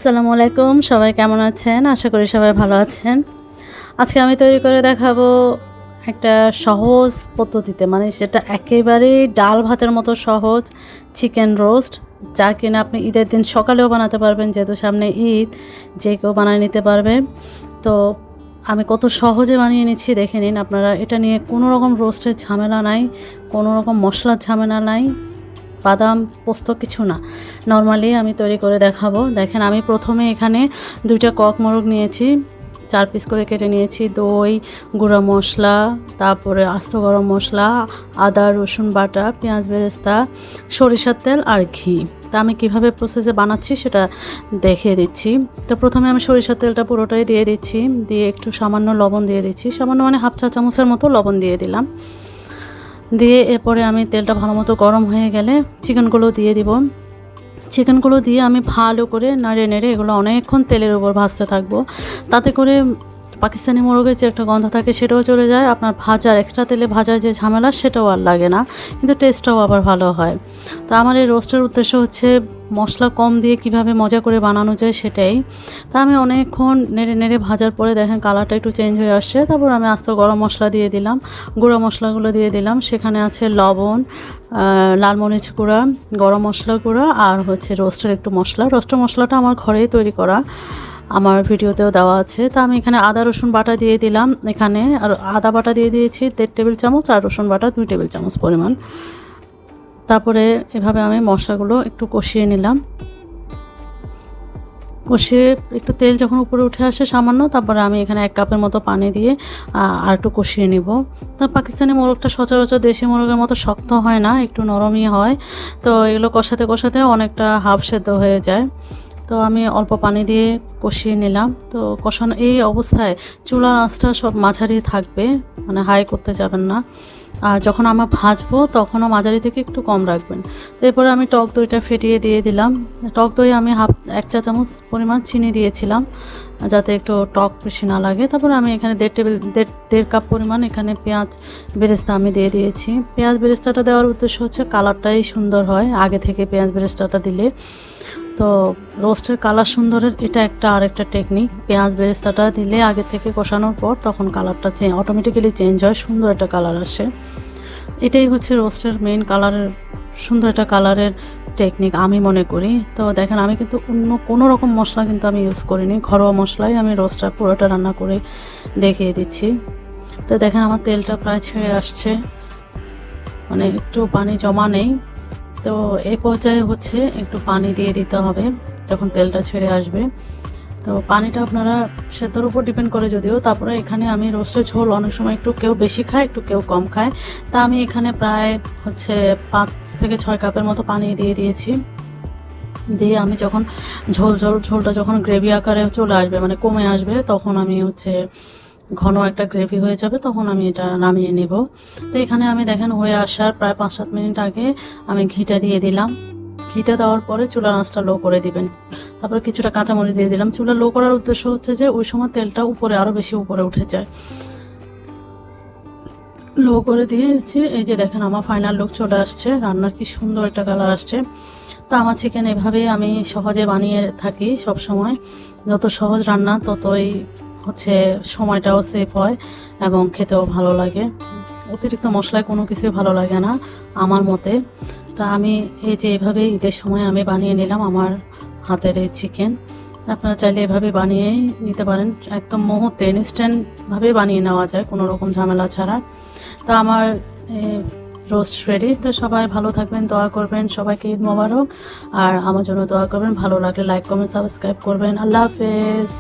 আসসালামু আলাইকুম, সবাই কেমন আছেন? আশা করি সবাই ভালো আছেন। আজকে আমি তৈরি করে দেখাবো একটা সহজ পদ্ধতিতে, মানে সেটা একেবারেই ডাল ভাতের মতো সহজ চিকেন রোস্ট, যা কিনা আপনি ঈদের দিন সকালেও বানাতে পারবেন, যেহেতু সামনে ঈদ, যে কেউ বানিয়ে নিতে পারবে। তো আমি কত সহজে বানিয়ে নিচ্ছি দেখে নিন আপনারা। এটা নিয়ে কোনো রকম রোস্টের ঝামেলা নাই, কোনো রকম মশলার ঝামেলা নাই, বাদাম পোস্ত কিছু না, নর্মালি আমি তৈরি করে দেখাবো। দেখেন, আমি প্রথমে এখানে 2টা কক মোরগ নিয়েছি, 4 পিস করে কেটে নিয়েছি, দই, গুঁড়া মশলা, তারপরে আস্ত গরম মশলা, আদা রসুন বাটা, পেঁয়াজ বেরেস্তা, সরিষার তেল আর ঘি। তা আমি কীভাবে প্রসেসে বানাচ্ছি সেটা দেখিয়ে দিচ্ছি। তো প্রথমে আমি সরিষার তেলটা পুরোটাই দিয়ে দিচ্ছি, দিয়ে একটু সামান্য লবণ দিয়ে দিচ্ছি, সামান্য মানে হাফ চা চামচের মতো লবণ দিয়ে দিলাম। দিয়ে এরপরে আমি তেলটা ভালো মতো গরম হয়ে গেলে চিকেনগুলো দিয়ে দিব। চিকেনগুলো দিয়ে আমি ভালো করে নাড়ে নেড়ে এগুলো অনেকক্ষণ তেলের উপর ভাজতে থাকবো। তাতে করে পাকিস্তানি মোরগের যে একটা গন্ধ থাকে সেটাও চলে যায়, আপনার ভাজার এক্সট্রা তেলে ভাজার যে ঝামেলা সেটাও আর লাগে না, কিন্তু টেস্টটাও আবার ভালো হয়। তো আমার এই রোস্টের উদ্দেশ্য হচ্ছে মশলা কম দিয়ে কিভাবে মজা করে বানানো যায় সেটাই। তা আমি অনেকক্ষণ নেড়ে নেড়ে ভাজার পরে দেখেন কালারটা একটু চেঞ্জ হয়ে আসছে। তারপর আমি আস্ত গরম মশলা দিয়ে দিলাম, গুঁড়া মশলাগুলো দিয়ে দিলাম। সেখানে আছে লবণ, লাল মরিচ গুঁড়া, গরম মশলা গুঁড়া আর হচ্ছে রোস্টের একটু মশলা। রোস্টের মশলাটা আমার ঘরেই তৈরি করা, আমার ভিডিওতেও দেওয়া আছে। তা আমি এখানে আদা রসুন বাটা দিয়ে দিলাম, এখানে আর আদা বাটা দিয়ে দিয়েছি 1.5 টেবিল চামচ আর রসুন বাটা 2 টেবিল চামচ পরিমাণ। তারপরে এভাবে আমি মশলাগুলো একটু কষিয়ে নিলাম। কষিয়ে একটু তেল যখন উপরে উঠে আসে সামান্য, তারপরে আমি এখানে 1 কাপের মতো পানি দিয়ে আর একটু কষিয়ে নিব। তো পাকিস্তানি মোরগটা সচরাচর দেশি মোরগের মতো শক্ত হয় না, একটু নরমই হয়। তো এগুলো কষাতে কষাতে অনেকটা হাফ সেদ্ধ হয়ে যায়। তো আমি অল্প পানি দিয়ে কষিয়ে নিলাম। তো কষানো এই অবস্থায় চুলার আঁচটা সব মাঝারি থাকবে, মানে হাই করতে যাবেন না। আর যখন আমরা ভাজবো তখনও মাঝারি থেকে একটু কম রাখবেন। তো এরপরে আমি টক দইটা ফেটিয়ে দিয়ে দিলাম। টক দই আমি 1 চা চামচ পরিমাণ চিনি দিয়েছিলাম, যাতে একটু টক বেশি না লাগে। তারপরে আমি এখানে 1.5 কাপ পরিমাণ এখানে পেঁয়াজ বেরেস্তা আমি দিয়ে দিয়েছি। পেঁয়াজ বেরেস্তাটা দেওয়ার উদ্দেশ্য হচ্ছে কালারটাই সুন্দর হয় আগে থেকে পেঁয়াজ বেরেস্তাটা দিলে। তো রোস্টের কালার সুন্দরের এটা আরেকটা টেকনিক, পেঁয়াজ বেরেস্তাটা দিলে আগে থেকে কষানোর পর তখন কালারটা অটোমেটিক্যালি চেঞ্জ হয়, সুন্দর একটা কালার আসে। এটাই হচ্ছে রোস্টের মেইন কালারের, সুন্দর একটা কালারের টেকনিক আমি মনে করি। তো দেখেন, আমি কিন্তু অন্য কোনো রকম মশলা কিন্তু আমি ইউজ করিনি, ঘরোয়া মশলাই আমি রোস্টটা পুরোটা রান্না করে দেখিয়ে দিচ্ছি। তো দেখেন আমার তেলটা প্রায় ছেড়ে আসছে, মানে একটু পানি জমা নেই। তো এই পর্যায়ে হচ্ছে একটু পানি দিয়ে দিতে হবে যখন তেলটা ছেড়ে আসবে। তো পানিটা আপনারা সেদ্ধর উপর ডিপেন্ড করে যদিও। তারপরে এখানে আমি রোস্টের ঝোল অনেক সময় একটু কেউ বেশি খায় একটু কেউ কম খায়, তা আমি এখানে প্রায় হচ্ছে 5 থেকে 6 কাপের মতো পানি দিয়ে দিয়েছি। দিয়ে আমি যখন ঝোলটা যখন গ্রেভি আকারে চলে আসবে, মানে কমে আসবে, তখন আমি হচ্ছে ঘন একটা গ্রেভি হয়ে যাবে, তখন আমি এটা নামিয়ে নেব। তো এখানে আমি দেখেন হয়ে আসার প্রায় 5-7 মিনিট আগে আমি ঘিটা দিয়ে দিলাম। ঘিটা দেওয়ার পরে চুলার আঁচটা লো করে দিবেন। তারপরে কিছুটা কাঁচামরিচ দিয়ে দিলাম। চুলা লো করার উদ্দেশ্য হচ্ছে যে ওই সময় তেলটা উপরে আরও বেশি উপরে উঠে যায়। লো করে দিয়েছি, এই যে দেখেন আমার ফাইনাল লুক চলে আসছে, রান্নার কি সুন্দর একটা কালার আসছে। তো আমার চিকেন এভাবেই আমি সহজে বানিয়ে থাকি সব সময়। যত সহজ রান্না ততই হচ্ছে সময়টাও সেভ হয় এবং খেতেও ভালো লাগে। অতিরিক্ত মশলায় কোনো কিছুই ভালো লাগে না আমার মতে। তা আমি এই যে এভাবে ঈদের সময় আমি বানিয়ে নিলাম আমার হাতের এই চিকেন। আপনারা চাইলে এভাবে বানিয়ে নিতে পারেন, একদম মুহূর্তে ইনস্ট্যান্টভাবে বানিয়ে নেওয়া যায় কোনো রকম ঝামেলা ছাড়া। তো আমার রোস্ট রেডি। তো সবাই ভালো থাকবেন, দোয়া করবেন, সবাইকে ঈদ মোবারক। আর আমার জন্য দোয়া করবেন, ভালো লাগলে লাইক কমেন্ট সাবস্ক্রাইব করবেন। আল্লাহ হাফেজ।